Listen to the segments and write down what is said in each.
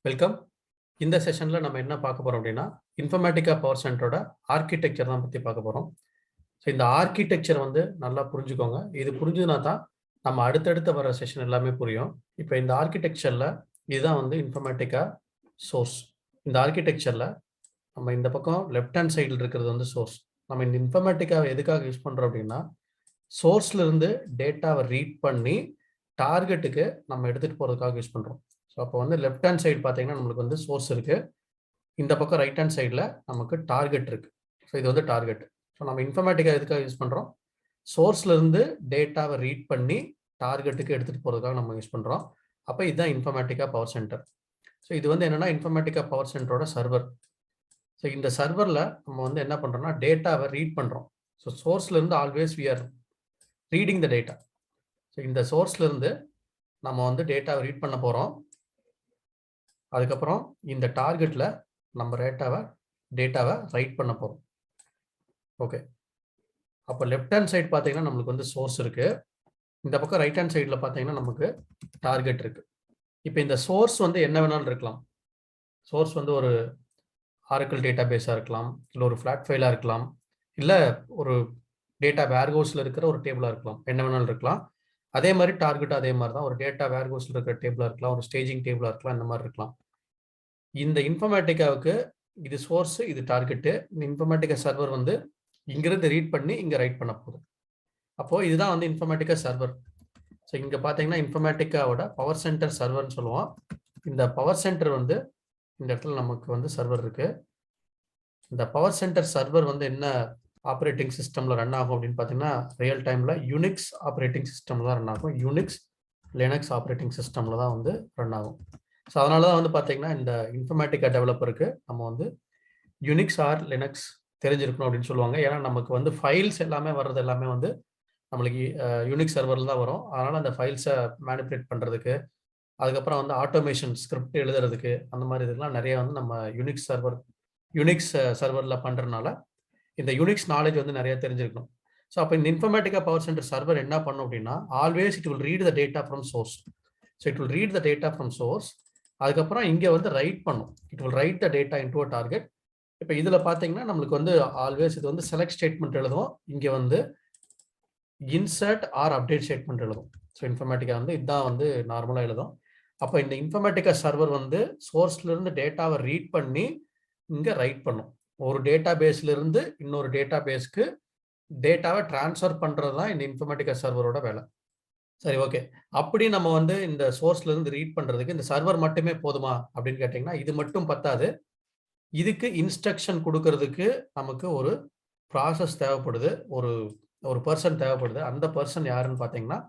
Welcome. இந்த செஷன்ல நம்ம என்ன பார்க்க போறோம் அப்படின்னா, இன்ஃபர்மேட்டிக்கா பவர் சென்டரோட ஆர்க்கிடெக்சர் தான் பத்தி பார்க்க போறோம். ஸோ இந்த ஆர்க்கிடெக்சர் வந்து நல்லா புரிஞ்சுக்கோங்க. இது புரிஞ்சதுனா தான் நம்ம அடுத்தடுத்து வர செஷன் எல்லாமே புரியும். இப்போ இந்த ஆர்க்கிடெக்சர்ல இதுதான் வந்து இன்ஃபர்மேட்டிக்கா சோர்ஸ். இந்த ஆர்க்கிடெக்சர்ல நம்ம இந்த பக்கம் லெஃப்ட் ஹேண்ட் சைடில் இருக்கிறது வந்து சோர்ஸ். நம்ம இந்த இன்ஃபர்மேட்டிக்காவை எதுக்காக யூஸ் பண்றோம் அப்படின்னா, சோர்ஸ்ல இருந்து டேட்டாவை ரீட் பண்ணி டார்கெட்டுக்கு நம்ம எடுத்துட்டு போறதுக்காக யூஸ் பண்றோம். ஸோ அப்போ வந்து லெஃப்ட் ஹேண்ட் சைடு பார்த்தீங்கன்னா நம்மளுக்கு வந்து சோர்ஸ் இருக்கு. இந்த பக்கம் ரைட் ஹேண்ட் சைடில் நமக்கு டார்கெட் இருக்கு. ஸோ இது வந்து டார்கெட். ஸோ நம்ம இன்ஃபர்மேட்டிக்கா எதுக்காக யூஸ் பண்றோம்? சோர்ஸ்ல இருந்து டேட்டாவை ரீட் பண்ணி டார்கெட்டுக்கு எடுத்துட்டு போறதுக்காக நம்ம யூஸ் பண்றோம். அப்போ இதுதான் இன்ஃபர்மேட்டிக்கா பவர் சென்டர். ஸோ இது வந்து என்னன்னா இன்ஃபர்மேட்டிக்கா பவர் சென்டரோட சர்வர். ஸோ இந்த சர்வர்ல நம்ம வந்து என்ன பண்றோம்னா டேட்டாவை ரீட் பண்றோம். ஸோ சோர்ஸ்ல இருந்து always we are reading the data. So இந்த சோர்ஸ்ல இருந்து நம்ம வந்து டேட்டாவை ரீட் பண்ண போறோம். அதுக்கப்புறம் இந்த டார்கெட்ல நம்ம டேட்டாவை ரைட் பண்ண போறோம். ஓகே. அப்போ லெஃப்ட் ஹேண்ட் சைடு பார்த்தீங்கன்னா நம்மளுக்கு வந்து சோர்ஸ் இருக்கு. இந்த பக்கம் ரைட் ஹேண்ட் சைடில் பார்த்தீங்கன்னா நமக்கு டார்கெட் இருக்கு. இப்போ இந்த சோர்ஸ் வந்து என்ன வேணாலும் இருக்கலாம். சோர்ஸ் வந்து ஒரு ஆரக்கிள் டேட்டா பேஸாக இருக்கலாம், இல்லை ஒரு ஃப்ளாட் ஃபைலாக இருக்கலாம், இல்லை ஒரு டேட்டா வேர்ஹவுஸில் இருக்கிற ஒரு டேபிளாக இருக்கலாம், என்ன வேணாலும் இருக்கலாம். அதே மாதிரி டார்கெட் அதே மாதிரி தான் ஒரு டேட்டா வேர்ஹவுஸில் இருக்கிற டேபிளாக இருக்கலாம், ஒரு ஸ்டேஜிங் டேபிளாக இருக்கலாம், இந்த மாதிரி இருக்கலாம். இந்த இன்ஃபர்மேட்டிக்காவுக்கு இது சோர்ஸ், இது டார்கெட்டு. இந்த இன்ஃபர்மேட்டிக்கா சர்வர் வந்து இங்கிருந்து ரீட் பண்ணி இங்கே ரைட் பண்ண போகுது. அப்போது இதுதான் வந்து இன்ஃபர்மேட்டிக்கா சர்வர். ஸோ இங்கே பார்த்தீங்கன்னா இன்ஃபர்மேட்டிக்காவோட பவர் சென்டர் சர்வர்னு சொல்லுவோம். இந்த பவர் சென்டர் வந்து இந்த இடத்துல நமக்கு வந்து சர்வர் இருக்கு. இந்த பவர் சென்டர் சர்வர் வந்து என்ன ஆப்ரேட்டிங் சிஸ்டம்ல ரன் ஆகும் அப்படின்னு பார்த்தீங்கன்னா ரியல் டைம்ல யூனிக்ஸ் ஆப்ரேட்டிங் சிஸ்டம்ல தான் ரன் ஆகும். யூனிக்ஸ் லினக்ஸ் ஆப்ரேட்டிங் சிஸ்டம்ல தான் வந்து ரன் ஆகும். ஸோ அதனால தான் வந்து பார்த்தீங்கன்னா இந்த இன்ஃபர்மேட்டிக்கா டெவலப்பருக்கு நம்ம வந்து யூனிக்ஸ் ஆர் லினக்ஸ் தெரிஞ்சிருக்கணும் அப்படின்னு சொல்லுவாங்க. ஏன்னா நமக்கு வந்து ஃபைல்ஸ் எல்லாமே வர்றது எல்லாமே வந்து நம்மளுக்கு யூனிக்ஸ் சர்வரில் தான் வரும். அதனால அந்த ஃபைல்ஸை மேனிபுலேட் பண்ணுறதுக்கு, அதுக்கப்புறம் வந்து ஆட்டோமேஷன் ஸ்கிரிப்ட் எழுதுறதுக்கு, அந்த மாதிரி இதுக்கெல்லாம் நிறைய வந்து நம்ம யூனிக்ஸ் சர்வரில் பண்ணுறதுனால இந்த யூனிக்ஸ் நாலேஜ் வந்து நிறைய தெரிஞ்சிருக்கணும். ஸோ அப்போ இந்த இன்ஃபர்மேட்டிக்கா பவர் சென்டர் சர்வர் என்ன பண்ணும் அப்படின்னா always it will read the data from source. So it will read the data from source. அதுக்கப்புறம் இங்கே வந்து ரைட் பண்ணும். It will write the data into a target. இப்போ இதில் பார்த்தீங்கன்னா நம்மளுக்கு வந்து ஆல்வேஸ் இது வந்து செலக்ட் ஸ்டேட்மெண்ட் எழுதும். இங்கே வந்து இன்சர்ட் ஆர் அப்டேட் ஸ்டேட்மெண்ட் எழுதும். ஸோ இன்ஃபர்மேட்டிக்கா வந்து இதுதான் வந்து நார்மலாக எழுதும். அப்போ இந்த இன்ஃபர்மேட்டிக்கா சர்வர் வந்து சோர்ஸ்ல இருந்து டேட்டாவை ரீட் பண்ணி இங்கே ரைட் பண்ணும். ஒரு டேட்டா பேஸ்ல இருந்து இன்னொரு டேட்டா பேஸ்க்கு டேட்டாவை டிரான்ஸ்ஃபர் பண்றது தான் இந்த இன்ஃபர்மேட்டிக்கா சர்வரோட வேலை. சரி, ஓகே. அப்படி நம்ம வந்து இந்த சோர்ஸ்ல இருந்து ரீட் பண்றதுக்கு இந்த சர்வர் மட்டுமே போதுமா அப்படின்னு கேட்டீங்கன்னா இது மட்டும் பத்தாது. இதுக்கு இன்ஸ்ட்ரக்ஷன் கொடுக்கறதுக்கு நமக்கு ஒரு ப்ராசஸ் தேவைப்படுது, ஒரு பர்சன் தேவைப்படுது. அந்த பர்சன் யாருன்னு பார்த்தீங்கன்னா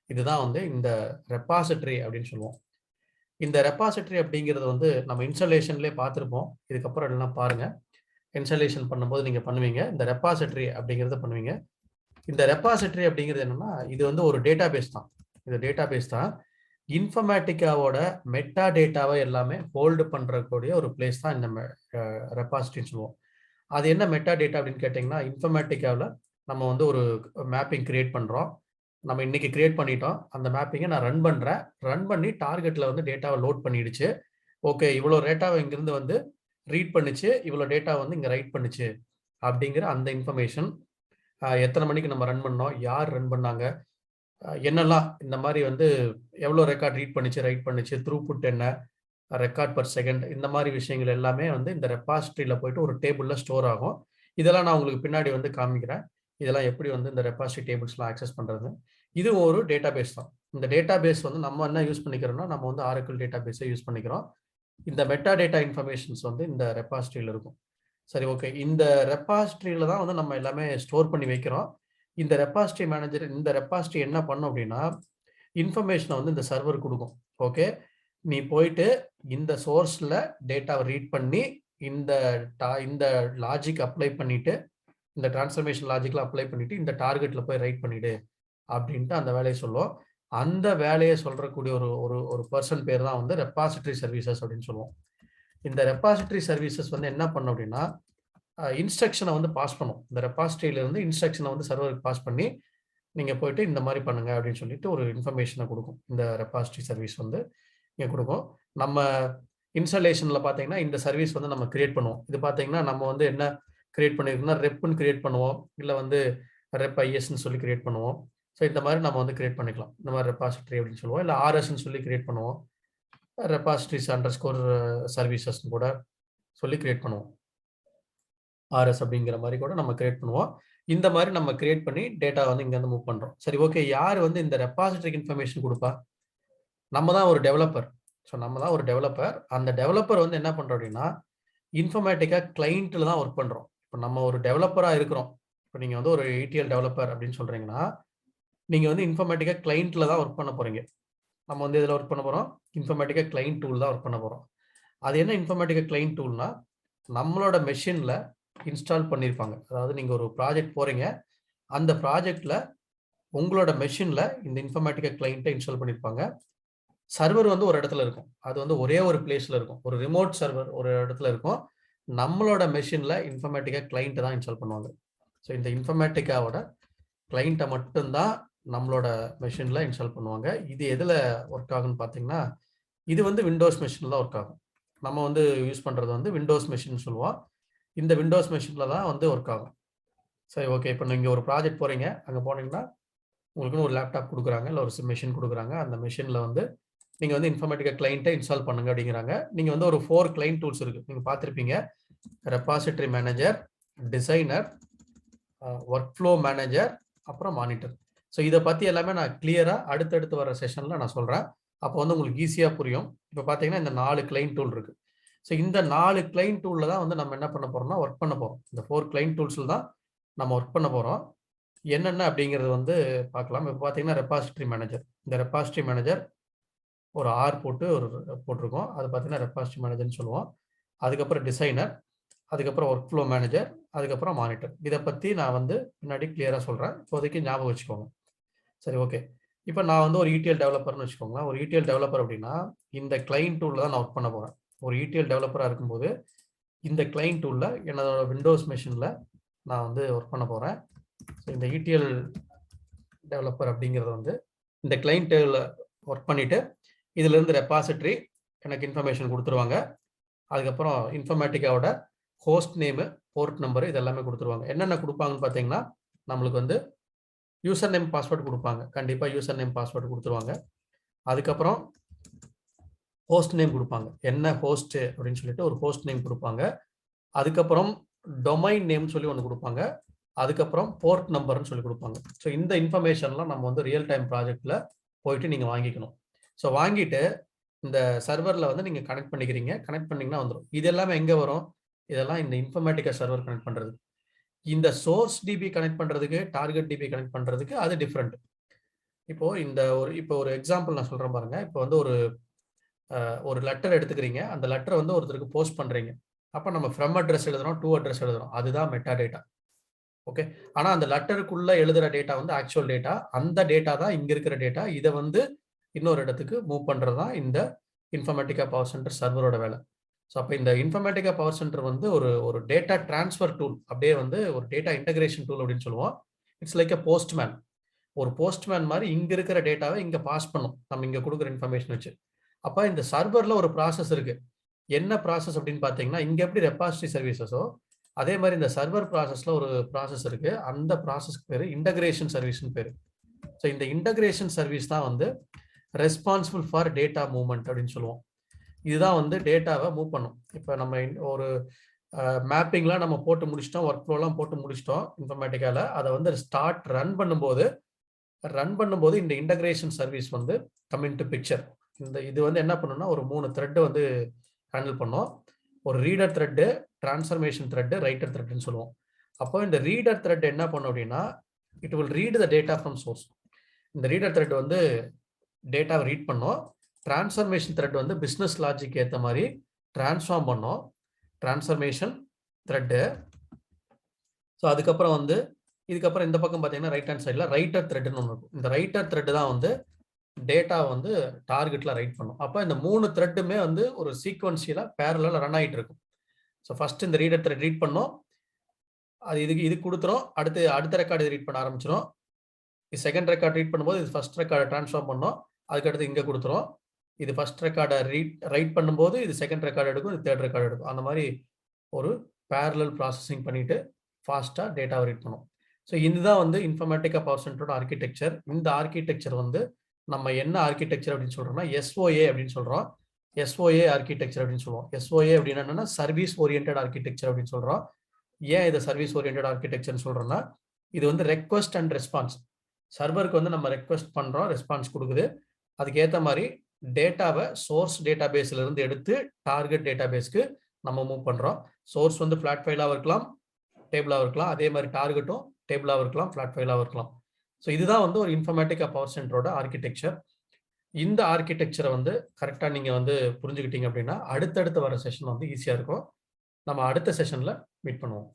இதுதான் வந்து இந்த ரெபாசிட்டரி அப்படின்னு சொல்லுவோம். இந்த ரெபாசிட்டரி அப்படிங்கிறது வந்து நம்ம இன்ஸ்டாலேஷன்லேயே பார்த்துருப்போம். இதுக்கப்புறம் எல்லாம் பாருங்க. இன்ஸ்டாலேஷன் பண்ணும்போது நீங்க பண்ணுவீங்க. இந்த ரெபாசிட்டரி அப்படிங்கிறத பண்ணுவீங்க. இந்த ரெபாசிட்டரி அப்படிங்கிறது என்னன்னா இது வந்து ஒரு டேட்டா பேஸ் தான். இந்த டேட்டா பேஸ் தான் இன்ஃபர்மேட்டிக்காவோட மெட்டா டேட்டாவை எல்லாமே ஹோல்டு பண்றக்கூடிய ஒரு பிளேஸ் தான் இந்த ரெபாசிட்டரின்னு சொல்லுவோம். அது என்ன மெட்டா டேட்டா அப்படின்னு கேட்டிங்கன்னா இன்ஃபர்மேட்டிக்காவில் நம்ம வந்து ஒரு மேப்பிங் கிரியேட் பண்ணுறோம். நம்ம இன்னைக்கு கிரியேட் பண்ணிட்டோம். அந்த மேப்பிங்கை நான் ரன் பண்ணுறேன். ரன் பண்ணி டார்கெட்டில் வந்து டேட்டாவை லோட் பண்ணிடுச்சு. ஓகே, இவ்வளோ டேட்டாவை இங்கிருந்து வந்து ரீட் பண்ணுச்சு, இவ்வளோ டேட்டா வந்து இங்கே ரைட் பண்ணுச்சு அப்படிங்கிற அந்த இன்ஃபர்மேஷன், எத்தனை மணிக்கு நம்ம ரன் பண்ணோம், யார் ரன் பண்ணாங்க, என்னெல்லாம் இந்த மாதிரி வந்து எவ்வளோ ரெக்கார்ட் ரீட் பண்ணிச்சு, ரைட் பண்ணிச்சு, த்ரூபுட் என்ன, ரெக்கார்ட் பர் செகண்ட், இந்த மாதிரி விஷயங்கள் எல்லாமே வந்து இந்த ரெபாசிட்டரியில் போயிட்டு ஒரு டேபிளில் ஸ்டோர் ஆகும். இதெல்லாம் நான் உங்களுக்கு பின்னாடி வந்து காமிக்கிறேன். இதெல்லாம் எப்படி வந்து இந்த ரெபாசிட்டரி டேபிள்ஸ்லாம் ஆக்சஸ் பண்ணுறது. இது ஒரு டேட்டா பேஸ் தான். இந்த டேட்டா பேஸ் வந்து நம்ம என்ன யூஸ் பண்ணிக்கிறோம்னா நம்ம வந்து ஆரக்கிள் டேட்டா பேஸை யூஸ் பண்ணிக்கிறோம். இந்த மெட்டா டேட்டா இன்ஃபர்மேஷன்ஸ் வந்து இந்த ரெபாசிட்டரியில் இருக்கும். சரி, ஓகே. இந்த ரெபாசிட்டரியில் தான் வந்து நம்ம எல்லாமே ஸ்டோர் பண்ணி வைக்கிறோம். இந்த ரெபாசிட்டரி மேனேஜர் இந்த ரெபாசிட்டரி என்ன பண்ணும் அப்படின்னா இன்ஃபர்மேஷனை வந்து இந்த சர்வர் கொடுக்கும். ஓகே, நீ போயிட்டு இந்த சோர்ஸில் டேட்டாவை ரீட் பண்ணி இந்த லாஜிக் அப்ளை பண்ணிட்டு, இந்த டிரான்ஸ்ஃபர்மேஷன் லாஜிக்கில் அப்ளை பண்ணிட்டு இந்த டார்கெட்டில் போய் ரைட் பண்ணிடு அப்படின்ட்டு அந்த வேலையை சொல்லுவோம். அந்த வேலையை சொல்றக்கூடிய ஒரு பர்சன் பேர் தான் வந்து ரெபாசிட்டரி சர்வீசஸ் அப்படின்னு சொல்லுவோம். இந்த ரெபாசிட்டரி சர்வீசஸ் வந்து என்ன பண்ணும் அப்படின்னா இன்ஸ்ட்ரக்ஷனை வந்து பாஸ் பண்ணும். இந்த ரெபாசிட்டரியில இருந்து இன்ஸ்ட்ரக்ஷனை வந்து சர்வருக்கு பாஸ் பண்ணி நீங்க போயிட்டு இந்த மாதிரி பண்ணுங்க அப்படின்னு சொல்லிட்டு ஒரு இன்ஃபர்மேஷனை கொடுக்கும். இந்த ரெபாசிட்டரி சர்வீஸ் வந்து இங்கே கொடுக்கும். நம்ம இன்ஸ்டாலேஷன்ல பார்த்தீங்கன்னா இந்த சர்வீஸ் வந்து நம்ம கிரியேட் பண்ணுவோம். இது பார்த்தீங்கன்னா நம்ம வந்து என்ன கிரியேட் பண்ணியிருக்கோம்னா ரெப்ன்னு கிரியேட் பண்ணுவோம். இல்ல வந்து ரெப் ஐஎஸ்ன்னு சொல்லி கிரியேட் பண்ணுவோம். ஸோ இந்த மாதிரி நம்ம வந்து கிரியேட் பண்ணிக்கலாம். இந்த மாதிரி ரெபாசிட்டரி அப்படின்னு சொல்லுவோம். இல்ல ஆர்எஸ்ன்னு சொல்லி கிரியேட் பண்ணுவோம். ரெபாசிட்டரிஸ் அண்டர்ஸ்கோர் சர்வீசஸ்ன்னு கூட சொல்லி கிரியேட் பண்ணுவோம். ஆர்எஸ் அப்படிங்கிற மாதிரி கூட நம்ம கிரியேட் பண்ணுவோம். இந்த மாதிரி நம்ம கிரியேட் பண்ணி டேட்டா வந்து இங்க இருந்து மூவ் பண்றோம். சரி, ஓகே. யார் வந்து இந்த ரெபாசிட்டரிக்கு இன்ஃபர்மேஷன் கொடுப்பா? நம்ம தான் ஒரு டெவலப்பர். ஸோ நம்ம தான் ஒரு டெவலப்பர். அந்த டெவலப்பர் வந்து என்ன பண்றோம் அப்படின்னா இன்ஃபர்மேட்டிக்கா கிளைண்ட்ல தான் ஒர்க் பண்றோம். இப்போ நம்ம ஒரு டெவலப்பரா இருக்கிறோம். இப்போ நீங்க வந்து ஒரு ETL டெவலப்பர் அப்படின்னு சொல்றீங்கன்னா நீங்க வந்து இன்ஃபர்மேட்டிக்கா கிளைண்ட்ல தான் ஒர்க் பண்ண போறீங்க. நம்ம வந்து இதில் ஒர்க் பண்ண போறோம். இன்ஃபர்மேட்டிக்கா கிளைண்ட் டூல் தான் ஒர்க் பண்ண போறோம். அது என்ன இன்ஃபர்மேட்டிக்கா கிளைண்ட் டூல்னா நம்மளோட மெஷின்ல இன்ஸ்டால் பண்ணியிருப்பாங்க. அதாவது நீங்க ஒரு ப்ராஜெக்ட் போறீங்க. அந்த ப்ராஜெக்ட்ல உங்களோட மெஷின்ல இந்த இன்ஃபர்மேட்டிக்கா கிளைண்ட்டை இன்ஸ்டால் பண்ணியிருப்பாங்க. சர்வர் வந்து ஒரு இடத்துல இருக்கும். அது வந்து ஒரே ஒரு பிளேஸ்ல இருக்கும். ஒரு ரிமோட் சர்வர் ஒரு இடத்துல இருக்கும். நம்மளோட மெஷின்ல இன்ஃபர்மேட்டிக்கா கிளைண்ட் தான் இன்ஸ்டால் பண்ணுவாங்க. ஸோ இந்த இன்ஃபர்மேட்டிக்காவோட கிளைண்ட்டை மட்டும்தான் நம்மளோட மெஷின்ல இன்ஸ்டால் பண்ணுவாங்க. இது எதுல ஒர்க் ஆகும்னு பார்த்தீங்கன்னா, இது வந்து விண்டோஸ் மெஷின்ல தான் ஒர்க் ஆகும். நம்ம வந்து யூஸ் பண்றது வந்து விண்டோஸ் மெஷின் சொல்லுவோம். இந்த விண்டோஸ் மெஷின்ல தான் வந்து ஒர்க் ஆகும். சரி, ஓகே. இப்போ நீங்க ஒரு ப்ராஜெக்ட் போறீங்க. அங்க போனீங்கன்னா உங்களுக்குன்னு ஒரு லேப்டாப் குடுக்குறாங்க. இல்ல ஒரு மெஷின் குடுக்குறாங்க. அந்த மெஷின்ல வந்து நீங்க வந்து இன்ஃபர்மேட்டிக்கா கிளைண்ட்டை இன்ஸ்டால் பண்ணுங்க அப்படிங்கிறாங்க. நீங்க வந்து ஒரு 4 கிளைண்ட் டூல்ஸ் இருக்கு. நீங்க பார்த்திருப்பீங்க. Repository manager, designer, work flow manager, அப்புறம் மானிட்டர். ஸோ இதை பத்தி எல்லாமே நான் கிளியரா அடுத்தடுத்து வர செஷன்ல நான் சொல்றேன். அப்போ வந்து உங்களுக்கு ஈஸியா புரியும். இப்போ பார்த்தீங்கன்னா இந்த 4 கிளைண்ட் டூல் இருக்கு. ஸோ இந்த 4 கிளைண்ட் டூல்ல தான் வந்து நம்ம என்ன பண்ண போறோம்னா ஒர்க் பண்ண போறோம். இந்த 4 கிளைண்ட் டூல்ஸ்ல தான் நம்ம ஒர்க் பண்ண போறோம். என்னென்ன அப்படிங்கிறது வந்து பார்க்கலாம். இப்போ பார்த்தீங்கன்னா ரெபாசிட்டரி மேனேஜர். இந்த ரெபாசிட்டரி மேனேஜர் ஒரு போட்டு போட்டிருக்கோம். அது பார்த்தீங்கன்னா ரெபாசிட்டரி மேனேஜர்னு சொல்லுவோம். அதுக்கப்புறம் டிசைனர், அதுக்கப்புறம் ஒர்க் ஃப்ளோ மேனேஜர், அதுக்கப்புறம் மானிட்டர். இதை பத்தி நான் வந்து பின்னாடி கிளியரா சொல்றேன். இப்போதைக்கு ஞாபகம் வச்சுக்கோங்க. சரி, ஓகே. இப்போ நான் வந்து ஒரு ETL டெவலப்பர்னு வச்சுக்கோங்களேன். ஒரு ETL டெவலப்பர் அப்படின்னா இந்த கிளைண்ட் டூல்ல தான் நான் ஒர்க் பண்ண போறேன். ஒரு ETL டெவலப்பரா இருக்கும்போது இந்த கிளைண்ட் டூல்ல என்னோட விண்டோஸ் மெஷின்ல நான் வந்து ஒர்க் பண்ண போறேன். இந்த ETL டெவலப்பர் அப்படிங்கிறது வந்து இந்த கிளைண்ட்ல ஒர்க் பண்ணிட்டு இதுல இருந்து ரெபாசிட்டரி எனக்கு இன்ஃபர்மேஷன் கொடுத்துருவாங்க. அதுக்கப்புறம் இன்ஃபர்மேட்டிக்காவோட ஹோஸ்ட் நேமு, போர்ட் நம்பர் இது எல்லாமே கொடுத்துருவாங்க. என்னென்ன கொடுப்பாங்கன்னு பார்த்தீங்கன்னா நம்மளுக்கு வந்து யூசர் நேம் பாஸ்வேர்டு கொடுப்பாங்க. கண்டிப்பா யூசர் நேம் பாஸ்வேர்டு கொடுத்துருவாங்க. அதுக்கப்புறம் ஹோஸ்ட் நேம் கொடுப்பாங்க. என்ன ஹோஸ்ட் அப்படின்னு சொல்லிட்டு ஒரு ஹோஸ்ட் நேம் கொடுப்பாங்க. அதுக்கப்புறம் டொமைன் நேம் சொல்லி ஒன்று கொடுப்பாங்க. அதுக்கப்புறம் போர்ட் நம்பர்னு சொல்லி கொடுப்பாங்க. ஸோ இந்த இன்ஃபர்மேஷன்லாம் நம்ம வந்து ரியல் டைம் ப்ராஜெக்ட்ல போயிட்டு நீங்க வாங்கிக்கணும். ஸோ வாங்கிட்டு இந்த சர்வர்ல வந்து நீங்க கனெக்ட் பண்ணிக்கிறீங்க. கனெக்ட் பண்ணீங்கன்னா வந்துடும். இது எல்லாமே எங்க வரும்? இதெல்லாம் இந்த இன்ஃபர்மேட்டிக்கா சர்வர் கனெக்ட் பண்றது. இந்த சோர்ஸ் டிபி கனெக்ட் பண்றதுக்கு, டார்கெட் டிபி கனெக்ட் பண்றதுக்கு அது டிஃபரெண்ட். இப்போ ஒரு எக்ஸாம்பிள் நான் சொல்றேன் பாருங்க. இப்போ வந்து ஒரு லெட்டர் எடுத்துக்கிறீங்க. அந்த லெட்டரை வந்து ஒருத்தருக்கு போஸ்ட் பண்றீங்க. அப்ப நம்ம ஃப்ரம் அட்ரஸ் எழுதுறோம், டு அட்ரஸ் எழுதுறோம். அதுதான் மெட்டா டேட்டா. ஓகே. ஆனா அந்த லெட்டருக்குள்ள எழுதுற டேட்டா வந்து ஆக்சுவல் டேட்டா. அந்த டேட்டா தான் இங்க இருக்கிற டேட்டா. இதை வந்து இன்னொரு இடத்துக்கு மூவ் பண்றது தான் இந்த இன்ஃபர்மேட்டிக்கா பவர் சென்டர் சர்வரோட வேலை. ஸோ அப்போ இந்த இன்ஃபர்மேட்டிக்கா பவர் சென்டர் வந்து ஒரு டேட்டா டிரான்ஸ்ஃபர் டூல். அப்படியே வந்து ஒரு டேட்டா இன்டகிரேஷன் டூல் அப்படின்னு சொல்லுவோம். It's like a postman. ஒரு போஸ்ட்மேன் மாதிரி இங்க இருக்கிற டேட்டாவை இங்க பாஸ் பண்ணும். நம்ம இங்க கொடுக்குற இன்ஃபர்மேஷன் வச்சு. அப்ப இந்த சர்வர்ல ஒரு ப்ராசஸ் இருக்கு. என்ன ப்ராசஸ் அப்படின்னு பார்த்தீங்கன்னா, இங்க எப்படி ரெபாசிட்டரி சர்வீசஸோ அதே மாதிரி இந்த சர்வர் ப்ராசஸ்ல ஒரு ப்ராசஸ் இருக்கு. அந்த ப்ராசஸ்க்கு பேரு இன்டகிரேஷன் சர்வீஸ்னு பேரு. ஸோ இந்த இன்டகிரேஷன் சர்வீஸ் தான் வந்து ரெஸ்பான்சிபிள் ஃபார் டேட்டா மூவ்மெண்ட் அப்படின்னு சொல்லுவோம். இதுதான் வந்து டேட்டாவை மூவ் பண்ணும். இப்போ நம்ம ஒரு மேப்பிங்லாம் நம்ம போட்டு முடிச்சிட்டோம், ஒர்க் ஃப்ளோலாம் போட்டு முடிச்சிட்டோம் இன்ஃபர்மேட்டிக்கால. அதை வந்து ரன் பண்ணும்போது இந்த இன்டகிரேஷன் சர்வீஸ் வந்து கம் இன்டு பிக்சர். இது வந்து என்ன பண்ணும்னா ஒரு 3 த்ரெட் வந்து ஹேண்டில் பண்ணும். ஒரு reader thread, transformation thread, writer த்ரெட்னு சொல்லுவோம். அப்போ இந்த ரீடர் த்ரெட் என்ன பண்ணும் அப்படின்னா it will read the data from source. இந்த ரீடர் த்ரெட் வந்து டேட்டாவை ரீட் பண்ணும். டிரான்ஸ்ஃபர்மேஷன் த்ரெட் வந்து பிசினஸ் லாஜிக் ஏற்ற மாதிரி டிரான்ஸ்ஃபார்ம் பண்ணும். Transformation thread. ஸோ அதுக்கப்புறம் வந்து இதுக்கப்புறம் இந்த பக்கம் பார்த்தீங்கன்னா ரைட் ஹேண்ட் சைடில் ரைட்டர் த்ரெட்னு ஒன்று இருக்கும். இந்த ரைட்டர் த்ரெட் தான் வந்து டேட்டா வந்து டார்கெட்ல ரைட் பண்ணும். அப்போ இந்த 3 த்ரெட்டுமே வந்து ஒரு சீக்வன்ஷியலா பேரலா ரன் ஆகிட்டு இருக்கும். ஸோ ஃபர்ஸ்ட் இந்த ரீடர் த்ரெட் ரீட் பண்ணும். அது இது கொடுத்துரும். அடுத்த ரெக்கார்டு ரீட் பண்ண ஆரம்பிச்சிடும். செகண்ட் ரெக்கார்ட் ரீட் பண்ணும்போது இது ஃபர்ஸ்ட் ரெக்கார்டு ட்ரான்ஸ்ஃபார்ம் பண்ணும். அதுக்கடுத்து இங்கே கொடுத்துரும். இது ஃபர்ஸ்ட் ரெக்கார்டை ரைட் பண்ணும்போது இது செகண்ட் ரெக்கார்டு எடுக்கும், இது தேர்ட் ரெக்கார்டு எடுக்கும். அந்த மாதிரி ஒரு பேரலல் ப்ராசஸிங் பண்ணிட்டு ஃபாஸ்ட்டாக டேட்டாவை ரீட் பண்ணும். ஸோ இதுதான் வந்து இன்ஃபர்மேட்டிக்கா பவர் சென்டரோட ஆர்கிடெக்சர். இந்த ஆர்கிடெக்சர் வந்து நம்ம என்ன ஆர்கிடெக்சர் அப்படின்னு சொல்றோம்னா எஸ்ஓஏ அப்படின்னு சொல்றோம். எஸ்ஓஏ ஆர்கிடெக்சர் அப்படின்னு சொல்லுவோம். எஸ்ஓஏ அப்படின்னா என்னன்னா சர்வீஸ் ஓரியன்டட் ஆர்கிடெக்சர் அப்படின்னு சொல்றோம். ஏன் இதை சர்வீஸ் ஓரியன்டட் ஆர்கிடெக்சர்னு சொல்றோம்னா இது வந்து ரெக்வஸ்ட் அண்ட் ரெஸ்பான்ஸ். சர்வருக்கு வந்து நம்ம ரெக்வஸ்ட் பண்றோம், ரெஸ்பான்ஸ் கொடுக்குது. அதுக்கு ஏற்ற மாதிரி டேட்டாவை சோர்ஸ் டேட்டா பேஸ்ல இருந்து எடுத்து டார்கெட் டேட்டா பேஸ்க்கு நம்ம மூவ் பண்றோம். சோர்ஸ் வந்து ஃபிளாட் ஃபைலாக இருக்கலாம், டேபிளாக இருக்கலாம். அதே மாதிரி டார்கெட்டும் டேபிளாக இருக்கலாம், ஃபிளாட் ஃபைலாக இருக்கலாம். ஸோ இதுதான் வந்து ஒரு இன்ஃபர்மேட்டிக்கா பவர் சென்டரோட ஆர்கிடெக்சர். இந்த ஆர்கிடெக்சரை வந்து கரெக்டாக நீங்கள் வந்து புரிஞ்சுக்கிட்டீங்க அப்படின்னா அடுத்தடுத்து வர செஷன் வந்து ஈஸியாக இருக்கும். நம்ம அடுத்த செஷனில் மீட் பண்ணுவோம்.